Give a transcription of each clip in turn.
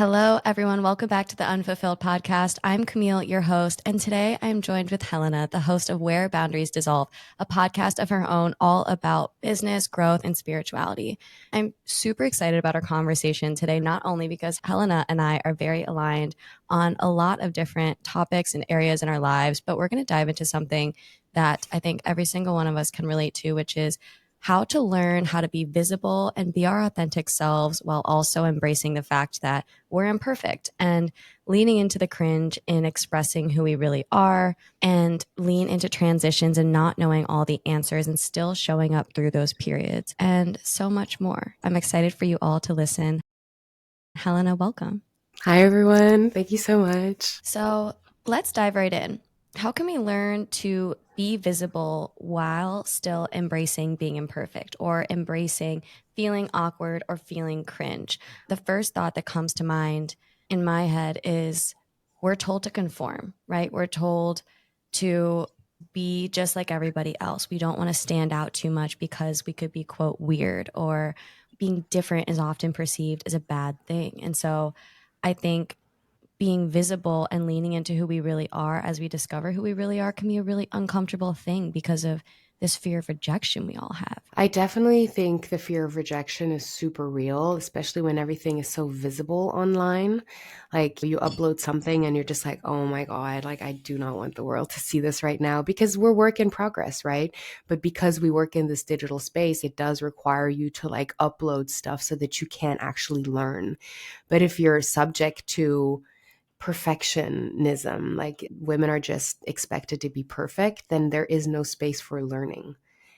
Hello, everyone. Welcome back to the Unfulfilled podcast. I'm Camille, your host, and today I'm joined with Helena, the host of Where Boundaries Dissolve, a podcast of her own all about business, growth, and spirituality. I'm super excited about our conversation today, not only because Helena and I are very aligned on a lot of different topics and areas in our lives, but we're going to dive into something that I think every single one of us can relate to, which is how to learn how to be visible and be our authentic selves while also embracing the fact that we're imperfect and leaning into the cringe in expressing who we really are and lean into transitions and not knowing all the answers and still showing up through those periods and so much more. I'm excited for you all to listen. Helena, welcome. Hi, everyone. Thank you so much. So let's dive right in. How can we learn to be visible while still embracing being imperfect or embracing feeling awkward or feeling cringe? The first thought that comes to mind in my head is we're told to conform, right? We're told to be just like everybody else. We don't want to stand out too much because we could be, quote, weird, or being different is often perceived as a bad thing. And so I think being visible and leaning into who we really are as we discover who we really are can be a really uncomfortable thing because of this fear of rejection we all have. I definitely think the fear of rejection is super real, especially when everything is so visible online. Like you upload something and you're just like, oh my God, like I do not want the world to see this right now because we're work in progress, right? But because we work in this digital space, it does require you to like upload stuff so that you can actually learn. But if you're subject to perfectionism, like women are just expected to be perfect, then there is no space for learning.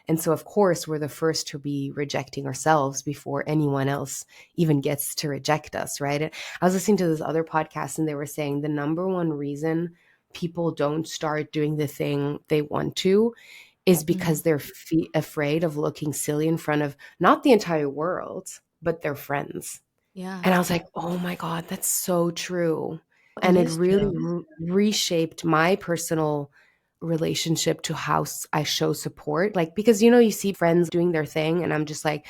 And so, of course, we're the first to be rejecting ourselves before anyone else even gets to reject us, right? I was listening to this other podcast and they were saying the number one reason people don't start doing the thing they want to is because they're afraid of looking silly in front of not the entire world, but their friends. Yeah, And I was like, oh my God, that's so true. it And it is really true. reshaped my personal relationship to how I show support. Like, because, you see friends doing their thing, and I was like,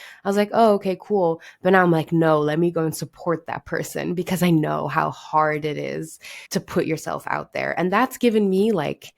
oh, okay, cool. But now I'm like, no, let me go and support that person because I know how hard it is to put yourself out there. And that's given me like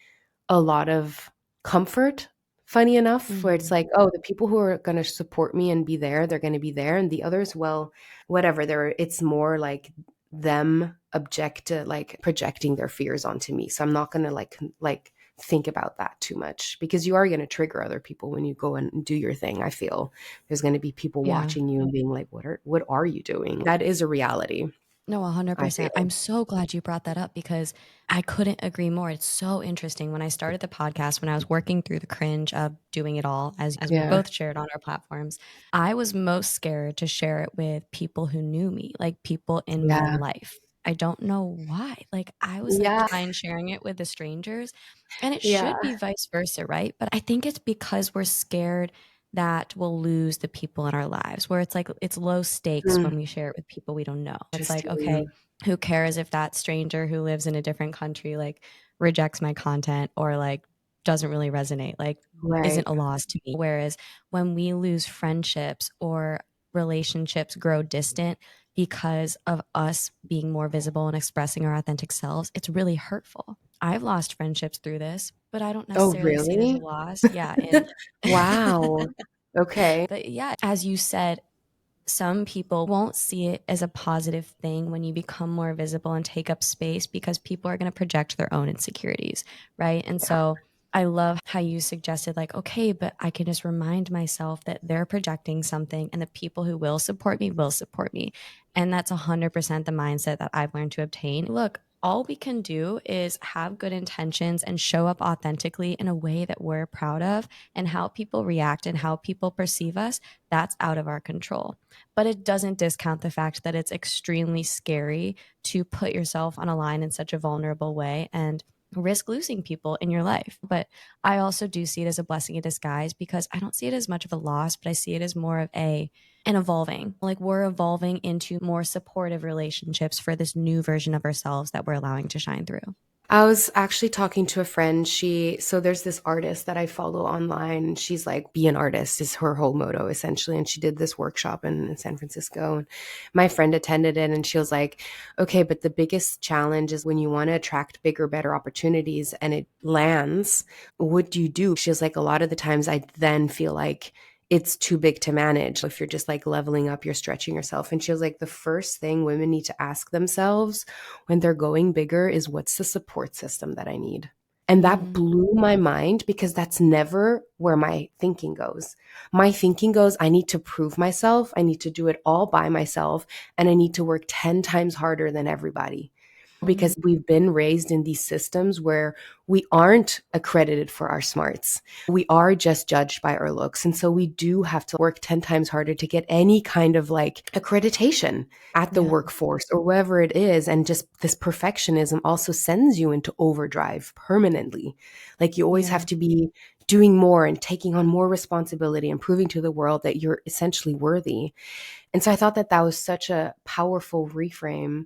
a lot of comfort, funny enough, where it's like, oh, the people who are going to support me and be there, they're going to be there. And the others, well, whatever. It's more like them object to like projecting their fears onto me. So I'm not going to like think about that too much because you are going to trigger other people when you go and do your thing. I feel there's going to be people Yeah. watching you and being like, what are you doing? That is a reality, No, I 100%. feel. I'm so glad you brought that up because I couldn't agree more. It's so interesting. When I started the podcast, when I was working through the cringe of doing it all, as we Yeah. both shared on our platforms, I was most scared to share it with people who knew me, like people in my Yeah. life. I don't know why. Like I was like Yeah. fine sharing it with the strangers, and it Yeah. should be vice versa, right? But I think it's because we're scared that we'll lose the people in our lives, where it's like it's low stakes Mm, when we share it with people we don't know. It's like, okay, interesting. who cares if that stranger who lives in a different country like rejects my content or like doesn't really resonate, like isn't Right. a loss to me. Whereas when we lose friendships or relationships grow distant because of us being more visible and expressing our authentic selves, it's really hurtful. I've lost friendships through this, but I don't Oh, necessarily see it as a really? loss. Yeah. And Wow. Okay. but yeah, as you said, some people won't see it as a positive thing when you become more visible and take up space because people are going to project their own insecurities, right? And Yeah. so I love how you suggested, like, okay, but I can just remind myself that they're projecting something and the people who will support me will support me. And that's 100% the mindset that I've learned to obtain. Look, all we can do is have good intentions and show up authentically in a way that we're proud of, and how people react and how people perceive us, that's out of our control. But it doesn't discount the fact that it's extremely scary to put yourself on a line in such a vulnerable way and risk losing people in your life. But I also do see it as a blessing in disguise because I don't see it as much of a loss, but I see it as more of an evolving. Like we're evolving into more supportive relationships for this new version of ourselves that we're allowing to shine through. I was actually talking to a friend. So there's this artist that I follow online. She's like, be an artist is her whole motto essentially. And she did this workshop in San Francisco. And my friend attended it and she was like, okay, but the biggest challenge is when you want to attract bigger, better opportunities and it lands, what do you do? She was like, a lot of the times I then feel like it's too big to manage. If you're just like leveling up, you're stretching yourself. And she was like, the first thing women need to ask themselves when they're going bigger is what's the support system that I need? And that Mm, blew my mind because that's never where my thinking goes. My thinking goes, I need to prove myself. I need to do it all by myself. And I need to work 10 times harder than everybody mm, because we've been raised in these systems where we aren't accredited for our smarts. We are just judged by our looks. And so we do have to work 10 times harder to get any kind of like accreditation at the yeah, workforce or wherever it is. And just this perfectionism also sends you into overdrive permanently. Like you always yeah. have to be doing more and taking on more responsibility and proving to the world that you're essentially worthy. And so I thought that that was such a powerful reframe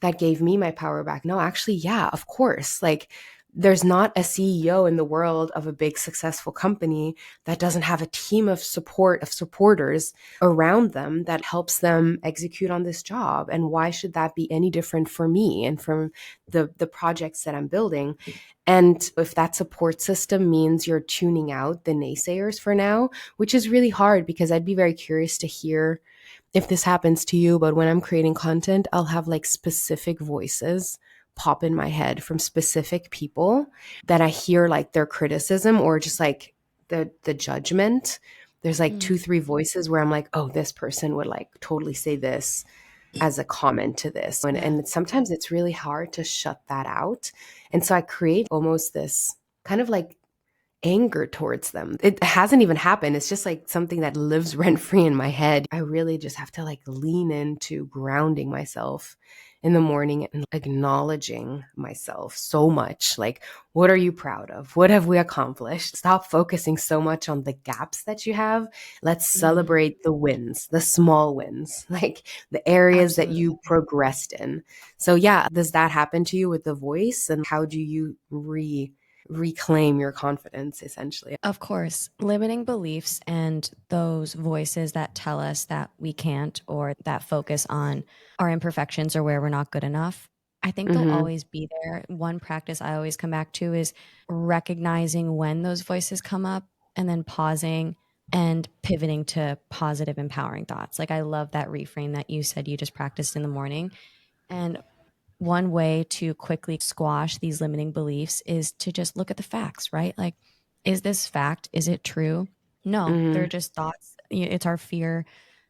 that gave me my power back. No, actually, yeah, of course. Like, there's not a CEO in the world of a big successful company that doesn't have a team of support, of supporters around them that helps them execute on this job. And why should that be any different for me and from the projects that I'm building? And if that support system means you're tuning out the naysayers for now, which is really hard because I'd be very curious to hear if this happens to you, but when I'm creating content, I'll have like specific voices pop in my head from specific people that I hear like their criticism or just like the judgment. There's like Mm, two, three voices where I'm like, oh, this person would like totally say this as a comment to this. yeah. And sometimes it's really hard to shut that out. And so I create almost this kind of like anger towards them. It hasn't even happened. It's just like something that lives rent free in my head. I really just have to like lean into grounding myself in the morning and acknowledging myself so much. Like, what are you proud of? What have we accomplished? Stop focusing so much on the gaps that you have. Let's Mm, celebrate the wins, the small wins, like the areas that absolutely. you progressed in. So, yeah, does that happen to you with the voice? And how do you reclaim your confidence essentially? Of course, limiting beliefs and those voices that tell us that we can't or that focus on our imperfections or where we're not good enough, I think they'll Mhm. always be there. One practice I always come back to is recognizing when those voices come up and then pausing and pivoting to positive, empowering thoughts. Like, I love that reframe that you said you just practiced in the morning. And one way to quickly squash these limiting beliefs is to just look at the facts, right? Like, is this fact? Is it true? No, they're Mhm. just thoughts. It's our fear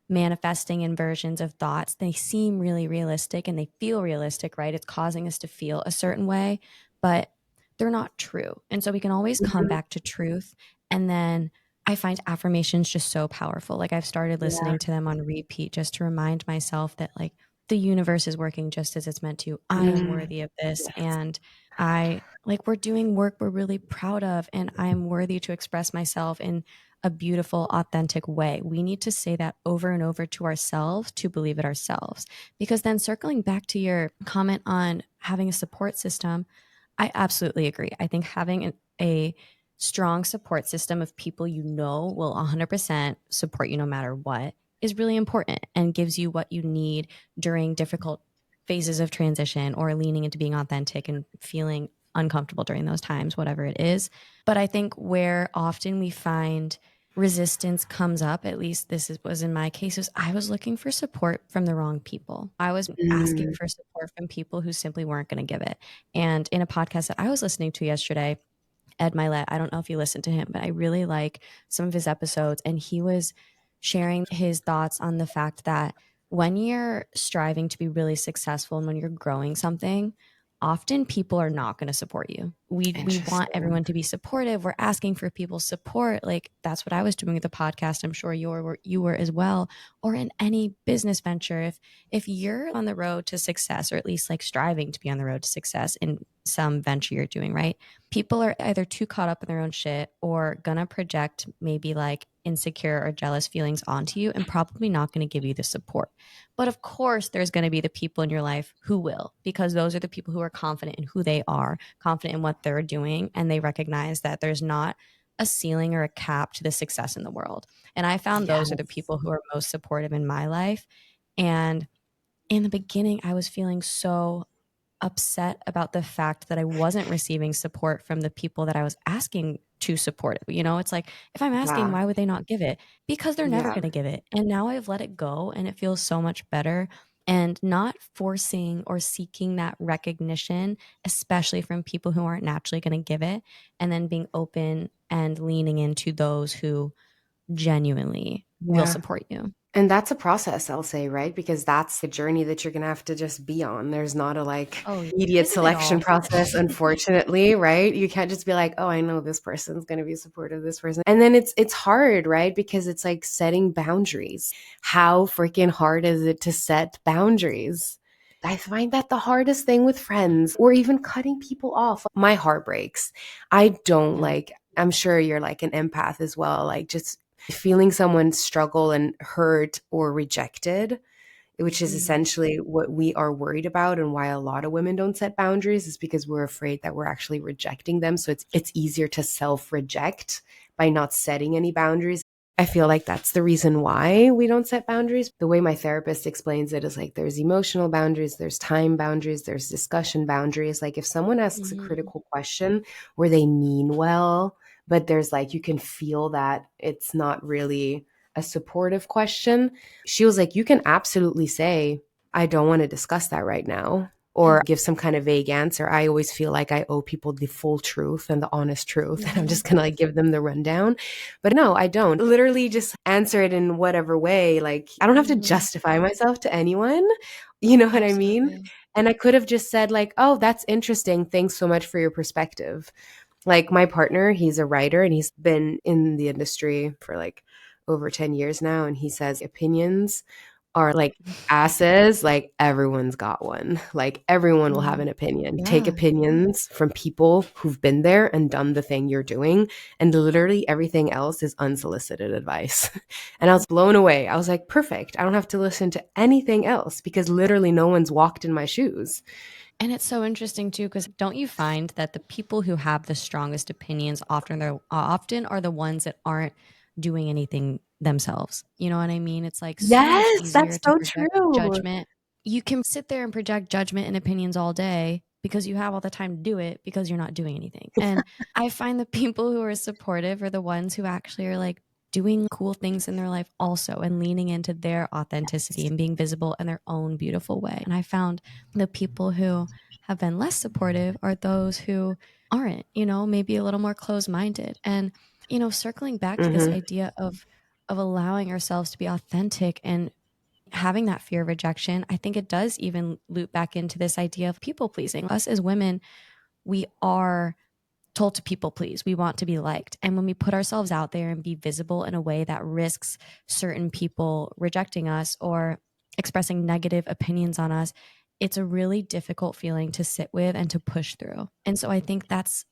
manifesting in versions of thoughts. They seem really realistic and they feel realistic, right? It's causing us to feel a certain way, but they're not true. And so we can always come Mhm. back to truth. And then I find affirmations just so powerful. Like, I've started Yeah. listening to them on repeat just to remind myself that, like, the universe is working just as it's meant to. I am Mm. worthy of this. Yes. And I like, we're doing work we're really proud of, and I'm worthy to express myself in a beautiful, authentic way. We need to say that over and over to ourselves to believe it ourselves. Because then, circling back to your comment on having a support system, I absolutely agree. I think having a strong support system of people you know will 100% support you no matter what is really important and gives you what you need during difficult phases of transition or leaning into being authentic and feeling uncomfortable during those times, whatever it is. But I think where often we find resistance comes up, at least was in my case, is I was looking for support from the wrong people. I was asking Mm. for support from people who simply weren't going to give it. And in a podcast that I was listening to yesterday, Ed Milet, I don't know if you listened to him, but I really like some of his episodes. And he was sharing his thoughts on the fact that when you're striving to be really successful and when you're growing something, often people are not going to support you. We want Interesting. everyone to be supportive. We're asking for people's support. Like, that's what I was doing with the podcast. I'm sure you were as well, or in any business venture. If you're on the road to success, or at least like striving to be on the road to success in some venture you're doing, right? People are either too caught up in their own shit or gonna project maybe like insecure or jealous feelings onto you and probably not going to give you the support. But of course, there's going to be the people in your life who will, because those are the people who are confident in who they are, confident in what they're doing, and they recognize that there's not a ceiling or a cap to the success in the world. And I found those are the Yes. people who are most supportive in my life. And in the beginning, I was feeling so upset about the fact that I wasn't receiving support from the people that I was asking to support it. You know, it's like, if I'm asking, Yeah. why would they not give it? Because they're never Yeah. going to give it. And now I've let it go and it feels so much better. And not forcing or seeking that recognition, especially from people who aren't naturally going to give it, and then being open and leaning into those who genuinely will Yeah. support you. And that's a process, I'll say, right? Because that's the journey that you're going to have to just be on. There's not a like Oh, immediate isn't it selection all? process, unfortunately, right? You can't just be like, "Oh, I know this person's going to be supportive of this person." And then it's hard, right? Because it's like setting boundaries. How freaking hard is it to set boundaries? I find that the hardest thing with friends or even cutting people off. My heart breaks. I don't Yeah. like, I'm sure you're like an empath as well. Like just feeling someone struggle and hurt or rejected, which is Mm. essentially what we are worried about, and why a lot of women don't set boundaries is because we're afraid that we're actually rejecting them. So it's easier to self-reject by not setting any boundaries. I feel like that's the reason why we don't set boundaries. The way my therapist explains it is like there's emotional boundaries, there's time boundaries, there's discussion boundaries. Like if someone asks a Mhm. critical question where they mean well, but there's like you can feel that it's not really a supportive question, she was like, you can absolutely say, I don't want to discuss that right now, Yeah. or give some kind of vague answer. I always feel like I owe people the full truth and the honest truth. And I'm Mhm. just going to like give them the rundown. But no, I don't. Literally just answer it in whatever way. Like, I don't have to Mhm. justify myself to anyone. You know what I mean? Absolutely. And I could have just said, like, oh, that's interesting. Thanks so much for your perspective. Like my partner, he's a writer and he's been in the industry for like over 10 years now. And he says opinions are like asses. Like everyone's got one. Like everyone will have Mhm. an opinion. Take Yeah. opinions from people who've been there and done the thing you're doing. And literally everything else is unsolicited advice. And I was blown away. I was like, perfect. I don't have to listen to anything else because literally no one's walked in my shoes. And it's so interesting too, because don't you find that the people who have the strongest opinions often are the ones that aren't doing anything themselves? You know what I mean? It's like so much Yes, easier that's to so project true. judgment. You can sit there and project judgment and opinions all day because you have all the time to do it because you're not doing anything. And I find the people who are supportive are the ones who actually are like doing cool things in their life also and leaning into their authenticity and being visible in their own beautiful way. And I found the people who have been less supportive are those who aren't, maybe a little more closed minded. And, circling back to this Mhm. idea of allowing ourselves to be authentic and having that fear of rejection, I think it does even loop back into this idea of people pleasing. Us as women, we are told to people please. We want to be liked. And when we put ourselves out there and be visible in a way that risks certain people rejecting us or expressing negative opinions on us, it's a really difficult feeling to sit with and to push through. And so I think that's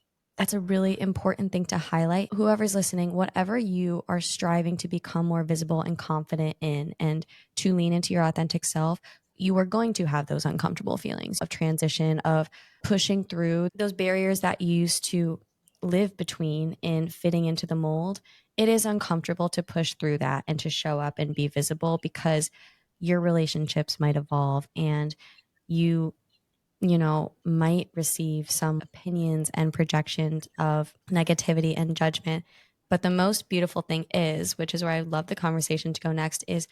a really important thing to highlight. Whoever's listening, whatever you are striving to become more visible and confident in and to lean into your authentic self, you are going to have those uncomfortable feelings of transition, of pushing through those barriers that you used to live between in fitting into the mold. It is uncomfortable to push through that and to show up and be visible because your relationships might evolve and you might receive some opinions and projections of negativity and judgment. But the most beautiful thing is, which is where I love the conversation to go next, is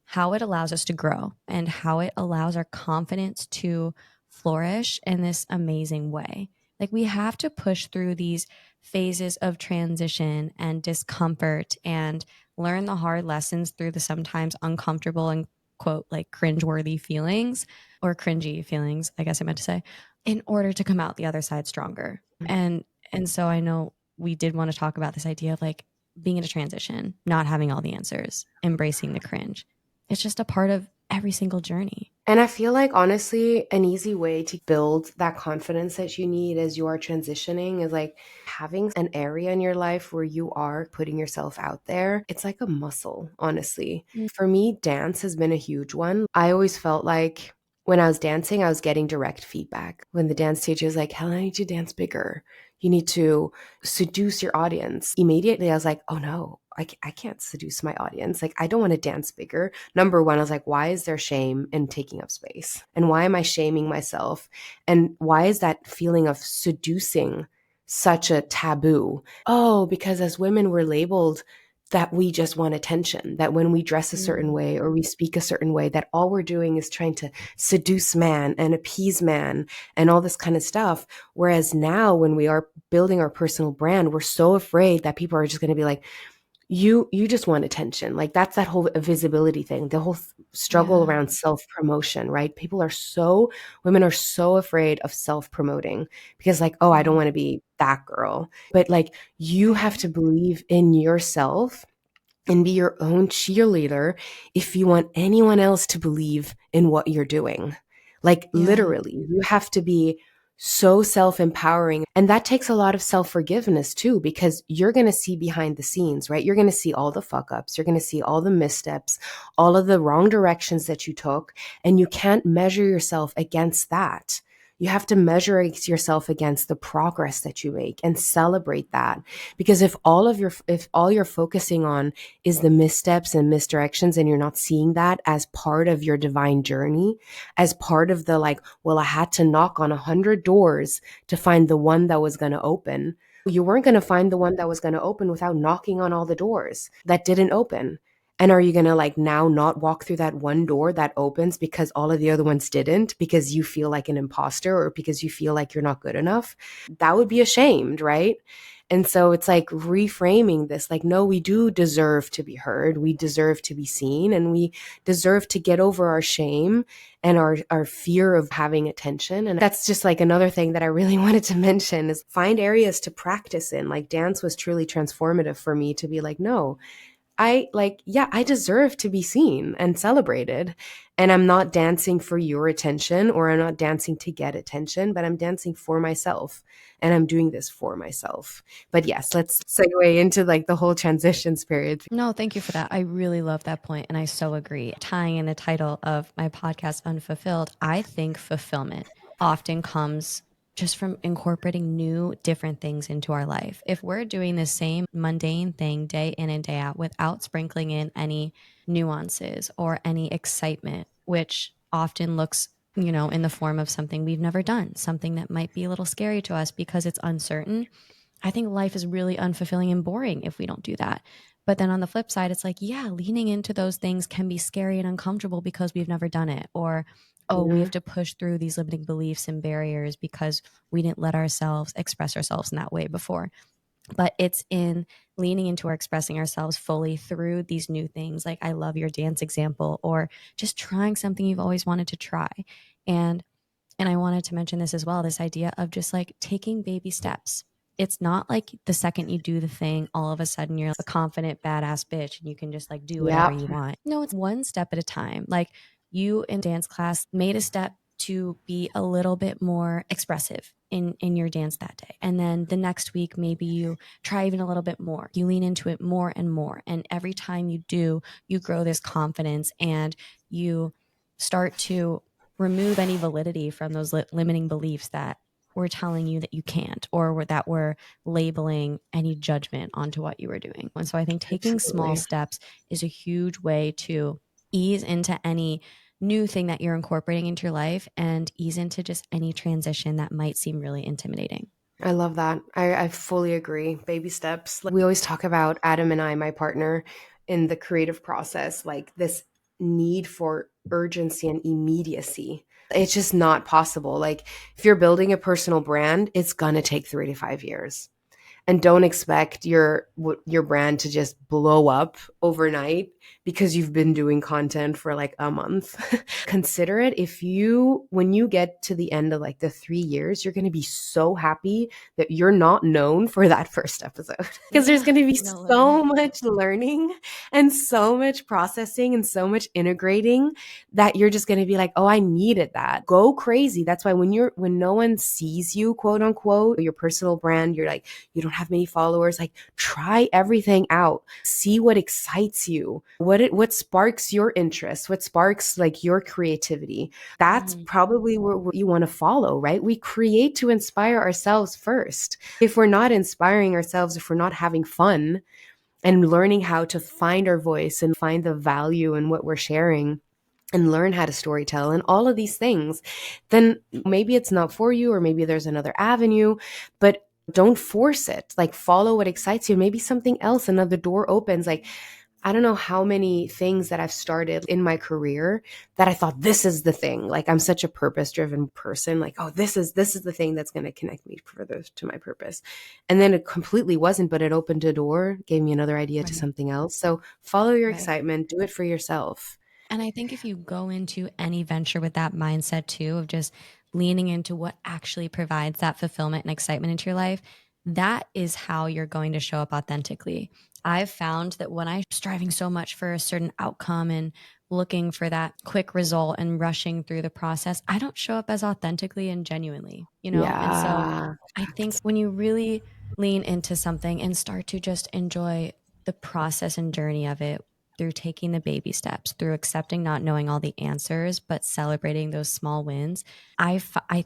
how it allows us to grow and how it allows our confidence to flourish in this amazing way. Like we have to push through these phases of transition and discomfort and learn the hard lessons through the sometimes uncomfortable and quote like cringeworthy feelings or cringy feelings, I guess I meant to say, in order to come out the other side stronger. And so I know we did want to talk about this idea of like being in a transition, not having all the answers, embracing the cringe. It's just a part of every single journey. And I feel like, honestly, an easy way to build that confidence that you need as you are transitioning is like having an area in your life where you are putting yourself out there. It's like a muscle, honestly. Mm. For me, dance has been a huge one. I always felt like when I was dancing, I was getting direct feedback. When the dance teacher was like, Helen, I need you to dance bigger. You need to seduce your audience. Immediately, I was like, oh no, I can't seduce my audience. Like, I don't want to dance bigger. Number one, I was like, why is there shame in taking up space? And why am I shaming myself? And why is that feeling of seducing such a taboo? Oh, because as women, we're labeled that we just want attention, that when we dress a certain Mm. way or we speak a certain way, that all we're doing is trying to seduce man and appease man and all this kind of stuff. Whereas now, when we are building our personal brand, we're so afraid that people are just going to be like, you just want attention. Like, that's that whole visibility thing, the whole struggle Yeah. around self-promotion, right? Women are so afraid of self-promoting because, like, oh, I don't Mm. want to be that girl. But like, you have Right. to believe in yourself and be your own cheerleader if you want anyone else to believe in what you're doing. Like, Yeah. literally, you have to be so self empowering. And that takes a lot of self forgiveness too, because you're going to see behind the scenes, right? You're going to see all the fuck ups. You're going to see all the missteps, all of the wrong directions that you took. And you can't measure yourself against that. You have to measure yourself against the progress that you make and celebrate that. Because if all you're focusing on is the missteps and misdirections, and you're not seeing that as part of your divine journey, as part of the like, well, I had to knock on 100 doors to find the one that was going to open. You weren't going to find the one that was going to open without knocking on all the doors that didn't open. And are you going to like now not walk through that one door that opens because all of the other ones didn't, because you feel like an imposter or because you feel like you're not good enough? That would be ashamed, right? And so it's like reframing this like, no, we do deserve to be heard. We deserve to be seen, and we deserve to get over our shame and our fear of having attention. And that's just like another thing that I really wanted to mention is find areas to practice in. Like, dance was truly transformative for me to be like, no, I deserve to be seen and celebrated. And I'm not dancing for your attention, or I'm not dancing to get attention, but I'm dancing for myself. And I'm doing this for myself. But yes, let's segue into like the whole transitions period. No, thank you for that. I really love that point, and I so agree. Tying in the title of my podcast, Unfulfilled, I think fulfillment often comes just from incorporating new, different things into our life. If we're doing the same mundane thing day in and day out without sprinkling in any nuances or any excitement, which often looks, in the form of something we've never done, something that might be a little scary to us because it's uncertain, I think life is really unfulfilling and boring if we don't do that. But then on the flip side, it's like, yeah, leaning into those things can be scary and uncomfortable because we've never done it. Or, oh, we Yeah, have to push through these limiting beliefs and barriers because we didn't let ourselves express ourselves in that way before. But it's in leaning into or expressing ourselves fully through these new things. Like, I love your dance example, or just trying something you've always wanted to try. And and I wanted to mention this as well, this idea of just like taking baby steps. It's not like the second you do the thing, all of a sudden you're a confident, badass bitch and you can just like do whatever yeah, you want. No, it's one step at a time. Like, you in dance class made a step to be a little bit more expressive in your dance that day. And then the next week, maybe you try even a little bit more. You lean into it more and more. And every time you do, you grow this confidence and you start to remove any validity from those limiting beliefs that were telling you that you can't, or that were labeling any judgment onto what you were doing. And so I think taking small absolutely. steps is a huge way to ease into any new thing that you're incorporating into your life and ease into just any transition that might seem really intimidating. I love that. I fully agree. Baby steps. Like, we always talk about Adam and I, my partner, in the creative process, like this need for urgency and immediacy. It's just not possible. Like, if you're building a personal brand, it's going to take 3 to 5 years. and don't expect your brand to just blow up overnight because you've been doing content for like a month. Consider it, if you when you get to the end of like the 3 years, you're going to be so happy that you're not known for that first episode because there's Yeah. going to be No, so literally. much learning and so much processing and so much integrating that you're just going to be like, oh, I needed that. Go crazy. That's why when no one sees you, quote unquote, your personal brand, you're like, you don't have many followers, like try everything out. See what excites you. What sparks your interest, what sparks like your creativity. That's Mhm. probably where you want to follow, right? We create to inspire ourselves first. If we're not inspiring ourselves, if we're not having fun and learning how to find our voice and find the value in what we're sharing and learn how to storytell and all of these things, then maybe it's not for you, or maybe there's another avenue, but don't force it. Like follow what excites you. Maybe something else, another door opens. Like I don't know how many things that I've started in my career that I thought this is the thing. Like I'm such a purpose driven person. Like, oh, this is the thing that's going to connect me further to my purpose. And then it completely wasn't, but it opened a door, gave me another idea to Right. something else. So follow your Right. excitement, do it for yourself. And I think if you go into any venture with that mindset too, of just leaning into what actually provides that fulfillment and excitement into your life, that is how you're going to show up authentically. I've found that when I'm striving so much for a certain outcome and looking for that quick result and rushing through the process, I don't show up as authentically and genuinely, you know? And so Yeah. I think when you really lean into something and start to just enjoy the process and journey of it, through taking the baby steps, through accepting not knowing all the answers, but celebrating those small wins, I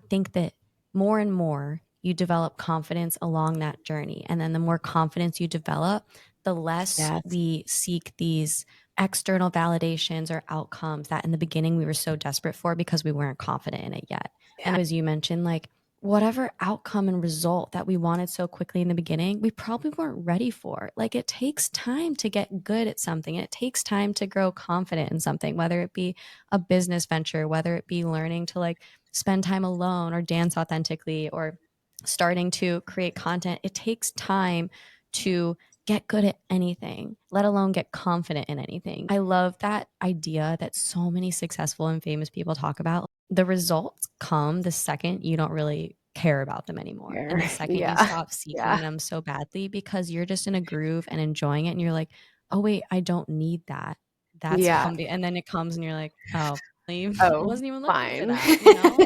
think that more and more you develop confidence along that journey. And then the more confidence you develop, the less Yes. we seek these external validations or outcomes that in the beginning we were so desperate for because we weren't confident in it yet. Yeah. And as you mentioned, like whatever outcome and result that we wanted so quickly in the beginning, we probably weren't ready for. Like it takes time to get good at something, and it takes time to grow confident in something, whether it be a business venture, whether it be learning to like spend time alone or dance authentically or starting to create content. It takes time to get good at anything, let alone get confident in anything. I love that idea that so many successful and famous people talk about. The results come the second you don't really care about them anymore. And the second you Yeah. stop seeking Yeah. them so badly because you're just in a groove and enjoying it. And you're like, oh, wait, I don't need that. That's Yeah. coming. And then it comes and you're like, oh, I Oh, wasn't even looking for fine. that, you know?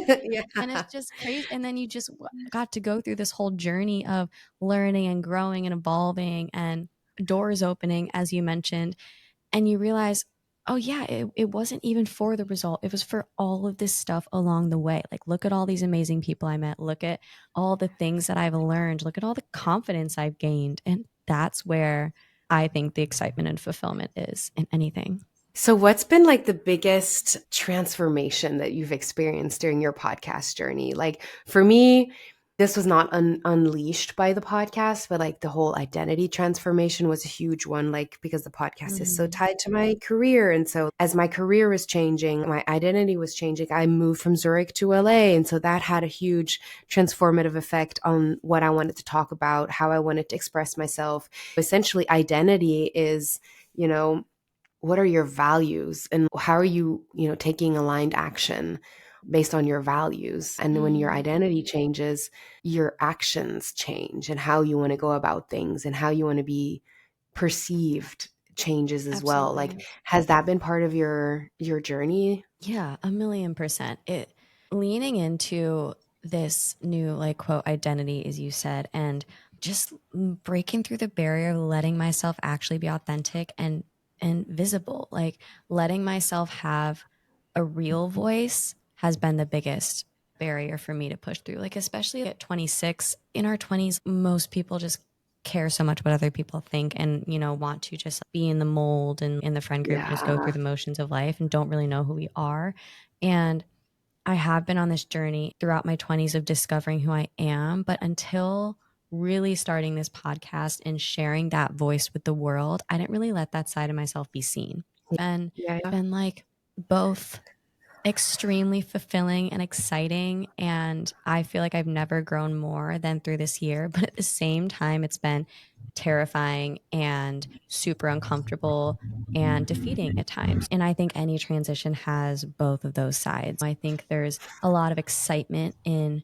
And it's Yeah. just crazy. And then you just got to go through this whole journey of learning and growing and evolving and doors opening, as you mentioned. And you realize, oh, yeah, it wasn't even for the result. It was for all of this stuff along the way. Like, look at all these amazing people I met. Look at all the things that I've learned. Look at all the confidence I've gained. And that's where I think the excitement and fulfillment is in anything. So, what's been like the biggest transformation that you've experienced during your podcast journey? Like for me, this was not unleashed by the podcast, but like the whole identity transformation was a huge one, like because the podcast is so Mm-hmm. tied to my career. And so, as my career was changing, my identity was changing. I moved from Zurich to LA. And so, that had a huge transformative effect on what I wanted to talk about, how I wanted to express myself. Essentially, identity is, you know, what are your values and how are you, taking aligned action based on your values. And when your Mm, identity changes, your actions change, and how you want to go about things and how you want to be perceived changes as well. Like, absolutely. has that been part of your journey? Yeah, 1,000,000%. It leaning into this new like quote identity, as you said, and just breaking through the barrier of letting myself actually be authentic and visible, like letting myself have a real voice has been the biggest barrier for me to push through. Like especially at 26, in our 20s, most people just care so much what other people think and want to just be in the mold and in the friend group and just go through Yeah. the motions of life and don't really know who we are. And I have been on this journey throughout my 20s of discovering who I am, but until really starting this podcast and sharing that voice with the world, I didn't really let that side of myself be seen. And Yeah. been like both extremely fulfilling and exciting. And I feel like I've never grown more than through this year. But at the same time, it's been terrifying and super uncomfortable and defeating at times. And I think any transition has both of those sides. I think there's a lot of excitement in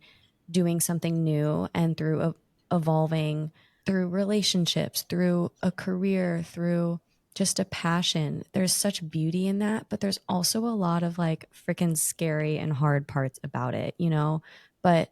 doing something new and through evolving through relationships, through a career, through just a passion. There's such beauty in that, but there's also a lot of like freaking scary and hard parts about it, you know? But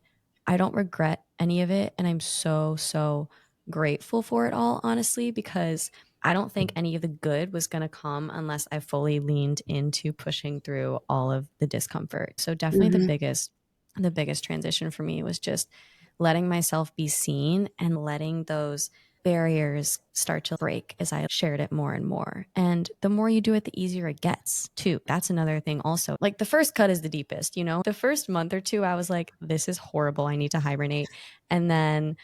I don't regret any of it. And I'm so, so grateful for it all, honestly, because I don't think any of the good was going to come unless I fully leaned into pushing through all of the discomfort. So definitely Mhm. the biggest transition for me was just letting myself be seen and letting those barriers start to break as I shared it more and more. And the more you do it, the easier it gets, too. That's another thing, also. Like the first cut is the deepest, you know? The first month or two, I was like, this is horrible. I need to hibernate. And then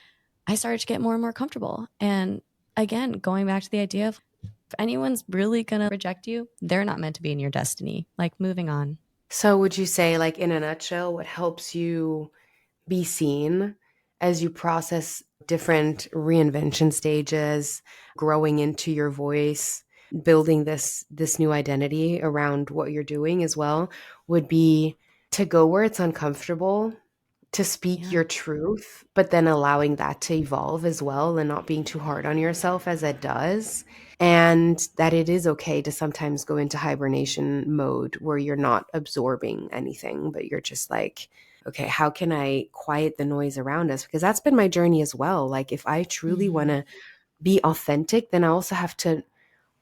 I started to get more and more comfortable. And again, going back to the idea of if anyone's really going to reject you, they're not meant to be in your destiny. Like moving on. So would you say, like in a nutshell, what helps you be seen as you process different reinvention stages, growing into your voice, building this new identity around what you're doing as well, would be to go where it's uncomfortable, to speak Yeah. your truth, but then allowing that to evolve as well and not being too hard on yourself as it does. And that it is okay to sometimes go into hibernation mode where you're not absorbing anything, but you're just like, okay, how can I quiet the noise around us? Because that's been my journey as well. Like, if I truly want Mm-hmm. to be authentic, then I also have to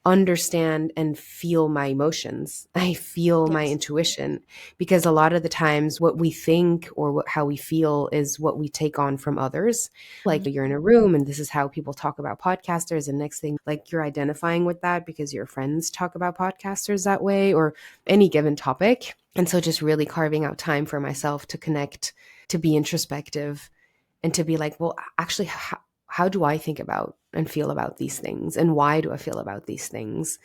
understand and feel my emotions. I feel my Yes. intuition, because a lot of the times what we think or how we feel is what we take on from others. Like you're in a room and this is how people talk about podcasters, and next thing like you're identifying with that because your friends talk about podcasters that way or any given topic. And so just really carving out time for myself to connect, to be introspective, and to be like, well, actually, how do I think about and feel about these things? And why do I feel about these things?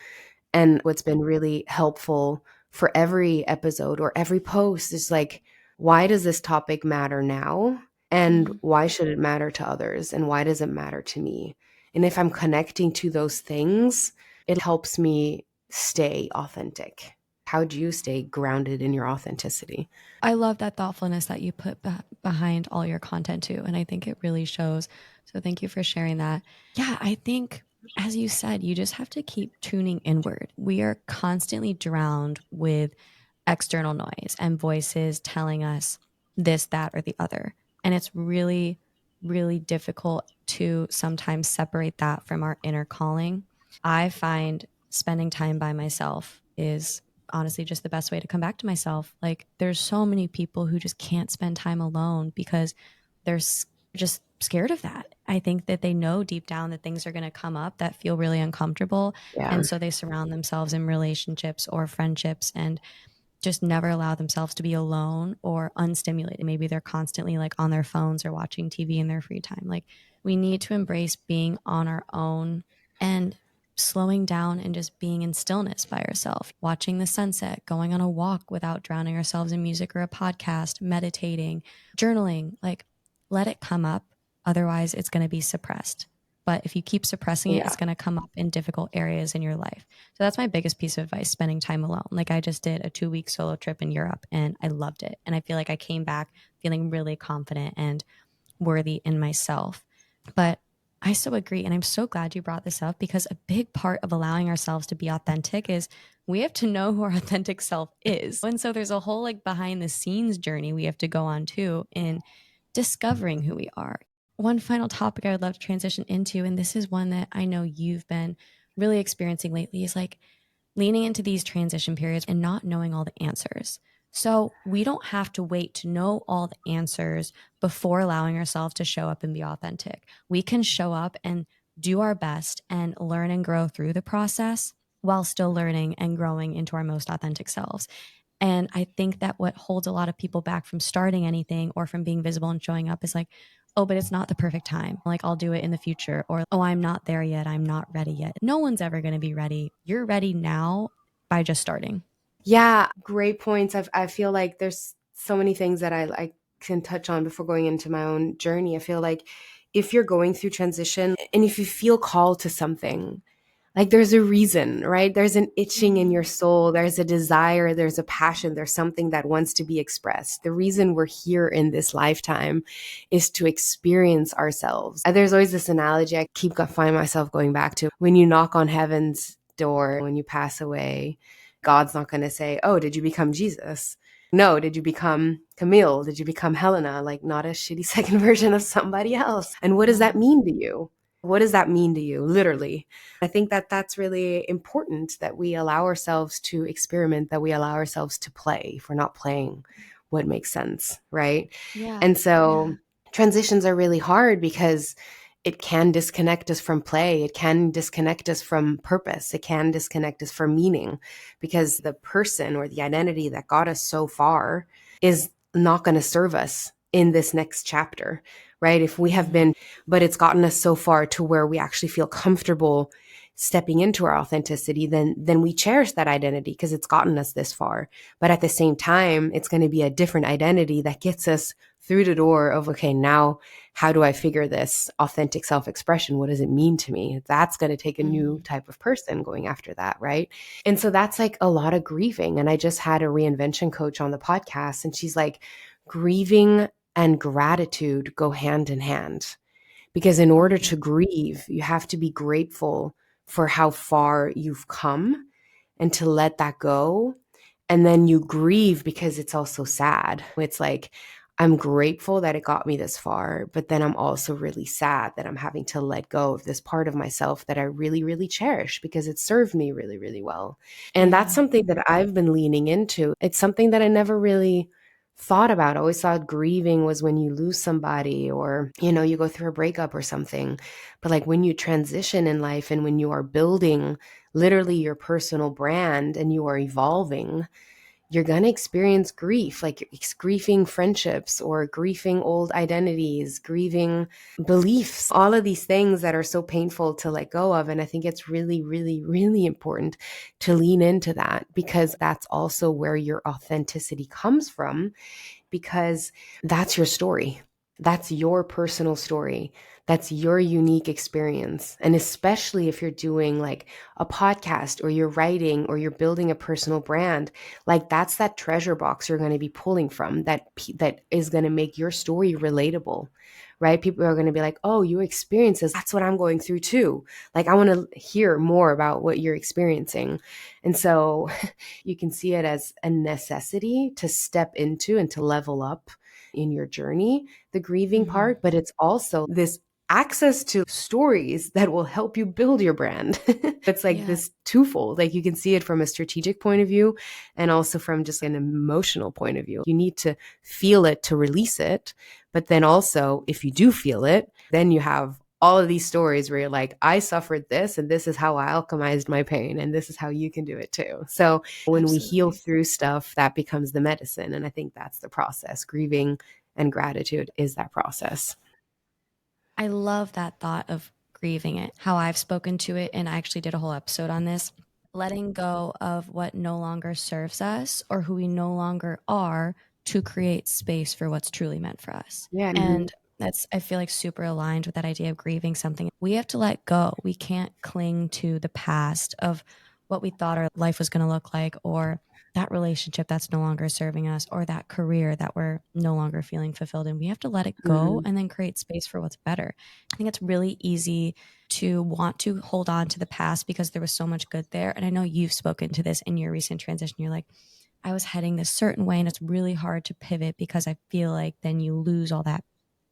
And what's been really helpful for every episode or every post is like, why does this topic matter now? And Mm-hmm. why should it matter to others? And why does it matter to me? And if I'm connecting to those things, it helps me stay authentic. How do you stay grounded in your authenticity? I love that thoughtfulness that you put behind all your content too. And I think it really shows. So thank you for sharing that. Yeah, I think, as you said, you just have to keep tuning inward. We are constantly drowned with external noise and voices telling us this, that, or the other. And it's really, really difficult to sometimes separate that from our inner calling. I find spending time by myself is honestly just the best way to come back to myself. Like there's so many people who just can't spend time alone because they're just scared of that. I think that they know deep down that things are going to come up that feel really uncomfortable. Yeah. And so they surround themselves in relationships or friendships and just never allow themselves to be alone or unstimulated. Maybe they're constantly like on their phones or watching TV in their free time. Like we need to embrace being on our own and slowing down and just being in stillness by yourself, watching the sunset, going on a walk without drowning ourselves in music or a podcast, meditating, journaling, like let it come up. Otherwise, it's going to be suppressed. But if you keep suppressing it, Yeah. it's going to come up in difficult areas in your life. So that's my biggest piece of advice, spending time alone. Like I just did a 2 week solo trip in Europe and I loved it. And I feel like I came back feeling really confident and worthy in myself. But I so agree. And I'm so glad you brought this up because a big part of allowing ourselves to be authentic is we have to know who our authentic self is. And so there's a whole like behind the scenes journey we have to go on too in discovering who we are. One final topic I would love to transition into, and this is one that I know you've been really experiencing lately, is like leaning into these transition periods and not knowing all the answers. So we don't have to wait to know all the answers before allowing ourselves to show up and be authentic. We can show up and do our best and learn and grow through the process while still learning and growing into our most authentic selves. And I think that what holds a lot of people back from starting anything or from being visible and showing up is like, oh, but it's not the perfect time. Like, I'll do it in the future. Or, oh, I'm not there yet. I'm not ready yet. No one's ever going to be ready. You're ready now by just starting. Yeah, great points. I feel like there's so many things that I can touch on before going into my own journey. I feel like if you're going through transition and if you feel called to something, like there's a reason, right? There's an itching in your soul. There's a desire. There's a passion. There's something that wants to be expressed. The reason we're here in this lifetime is to experience ourselves. There's always this analogy I keep find myself going back to. When you knock on heaven's door, when you pass away, God's not going to say, "Oh, did you become Jesus?" No, did you become Camille? Did you become Helena? Like, not a shitty second version of somebody else. And what does that Yeah. mean to you? What does that mean to you, literally? I think that that's really important, that we allow ourselves to experiment, that we allow ourselves to play if we're not playing what makes sense, right? Yeah. And so transitions are really hard because it can disconnect us from play. It can disconnect us from purpose. It can disconnect us from meaning, because the person or the identity that got us so far is not going to serve us in this next chapter, right? If we have been, but it's gotten us so far to where we actually feel comfortable stepping into our authenticity, then we cherish that identity because it's gotten us this far. But at the same time, it's going to be a different identity that gets us through the door of, okay, now how do I figure this authentic self-expression? What does it mean to me? That's going to take a new type of person going after that, right? And so that's like a lot of grieving. And I just had a reinvention coach on the podcast, and she's like, grieving and gratitude go hand in hand. Because in order to grieve, you have to be grateful for how far you've come and to let that go. And then you grieve because it's also sad. It's like, I'm grateful that it got me this far, but then I'm also really sad that I'm having to let go of this part of myself that I really, really cherish because it served me really, really well. And that's Yeah. something that I've been leaning into. It's something that I never really thought about. I always thought grieving was when you lose somebody or, you go through a breakup or something. But like when you transition in life and when you are building literally your personal brand and you are evolving, you're going to experience grief, like grieving friendships or grieving old identities, grieving beliefs, all of these things that are so painful to let go of. And I think it's really, really, really important to lean into that, because that's also where your authenticity comes from, because that's your story. That's your personal story. That's your unique experience. And especially if you're doing like a podcast or you're writing or you're building a personal brand, like that's that treasure box you're going to be pulling from, that is going to make your story relatable, right? People are going to be like, "Oh, you experience this. That's what I'm going through too. Like, I want to hear more about what you're experiencing." And so you can see it as a necessity to step into and to level up in your journey, the grieving part, but it's also this access to stories that will help you build your brand. It's like Yeah. this twofold. Like you can see it from a strategic point of view and also from just an emotional point of view. You need to feel it to release it. But then also, if you do feel it, then you have all of these stories where you're like, I suffered this and this is how I alchemized my pain and this is how you can do it too. So when we heal Absolutely. through stuff, that becomes the medicine. And I think that's the process. Grieving and gratitude is that process. I love that thought of grieving it, how I've spoken to it. And I actually did a whole episode on this. Letting go of what no longer serves us or who we no longer are to create space for what's truly meant for us. Yeah. And that's, I feel like, super aligned with that idea of grieving something. We have to let go. We can't cling to the past of what we thought our life was going to look like, or that relationship that's no longer serving us, or that career that we're no longer feeling fulfilled in. We have to let it go Mhm. and then create space for what's better. I think it's really easy to want to hold on to the past because there was so much good there. And I know you've spoken to this in your recent transition. You're like, I was heading this certain way, and it's really hard to pivot because I feel like then you lose all that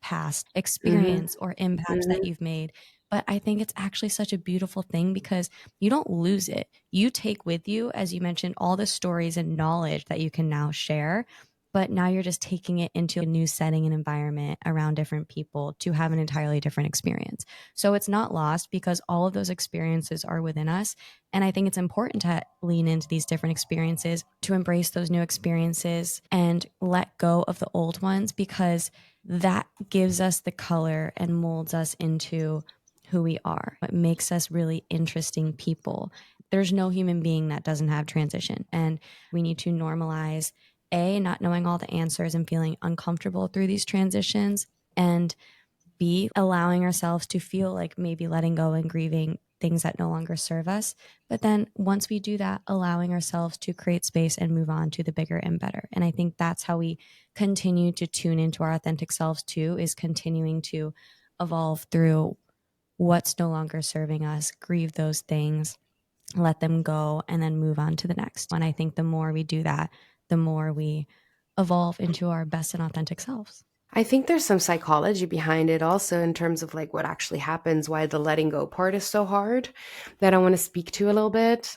past Mhm. experience or impacts that Mhm. you've made. But I think it's actually such a beautiful thing because you don't lose it. You take with you, as you mentioned, all the stories and knowledge that you can now share. But now you're just taking it into a new setting and environment around different people to have an entirely different experience. So it's not lost because all of those experiences are within us. And I think it's important to lean into these different experiences, to embrace those new experiences and let go of the old ones, because that gives us the color and molds us into who we are. It makes us really interesting people. there's no human being that doesn't have transition. And we need to normalize not knowing all the answers and feeling uncomfortable through these transitions, and B, allowing ourselves to feel like maybe letting go and grieving things that no longer serve us. But then once we do that, allowing ourselves to create space and move on to the bigger and better. And I think that's how we continue to tune into our authentic selves too, is continuing to evolve through what's no longer serving us, grieve those things, let them go, and then move on to the next. And I think the more we do that, the more we evolve into our best and authentic selves. I think there's some psychology behind it also, in terms of like what actually happens, why the letting go part is so hard, that I want to speak to a little bit.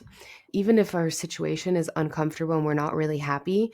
Even if our situation is uncomfortable and we're not really happy,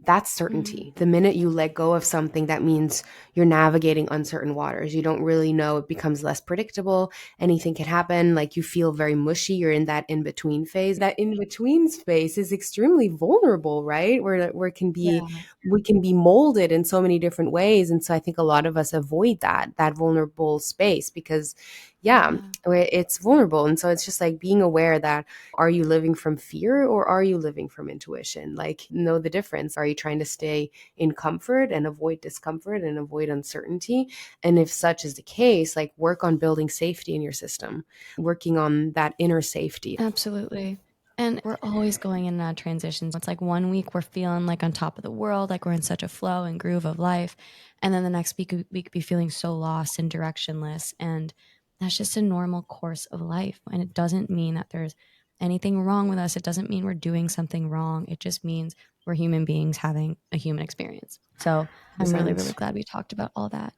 that's certainty. The minute you let go of something, that means you're navigating uncertain waters. You don't really know. It becomes less predictable. Anything can happen. Like, you feel very mushy. You're in that in between phase. That in between space is extremely vulnerable, right? Where it can be, Yeah. we can be molded in so many different ways. And so I think a lot of us avoid that vulnerable space because, yeah, Yeah. it's vulnerable. And so it's just like being aware that, are you living from fear or are you living from intuition? Like, know the difference. Are you trying to stay in comfort and avoid discomfort and avoid uncertainty? And if such is the case, like, work on building safety in your system, working on that inner safety. Absolutely. And we're always going in and out of transitions. It's like one week we're feeling like on top of the world, like we're in such a flow and groove of life. And then the next week we could be feeling so lost and directionless. And that's just a normal course of life. And it doesn't mean that there's anything wrong with us. It doesn't mean we're doing something wrong. It just means we're human beings having a human experience. So I'm really, really glad we talked about all that.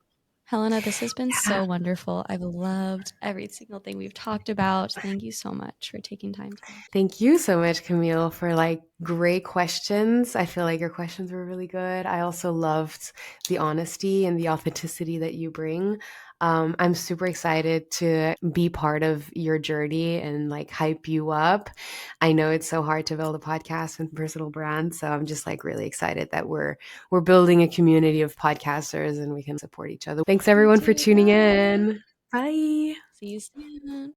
Helena, this has been Yeah. so wonderful. I've loved every single thing we've talked about. Thank you so much for taking time today. Thank you so much, Camille, for like great questions. I feel like your questions were really good. I also loved the honesty and the authenticity that you bring. I'm super excited to be part of your journey and like hype you up. I know it's so hard to build a podcast and personal brand, so I'm just like really excited that we're building a community of podcasters and we can support each other. Thanks Me everyone for too. tuning Bye. in. Bye. See you soon.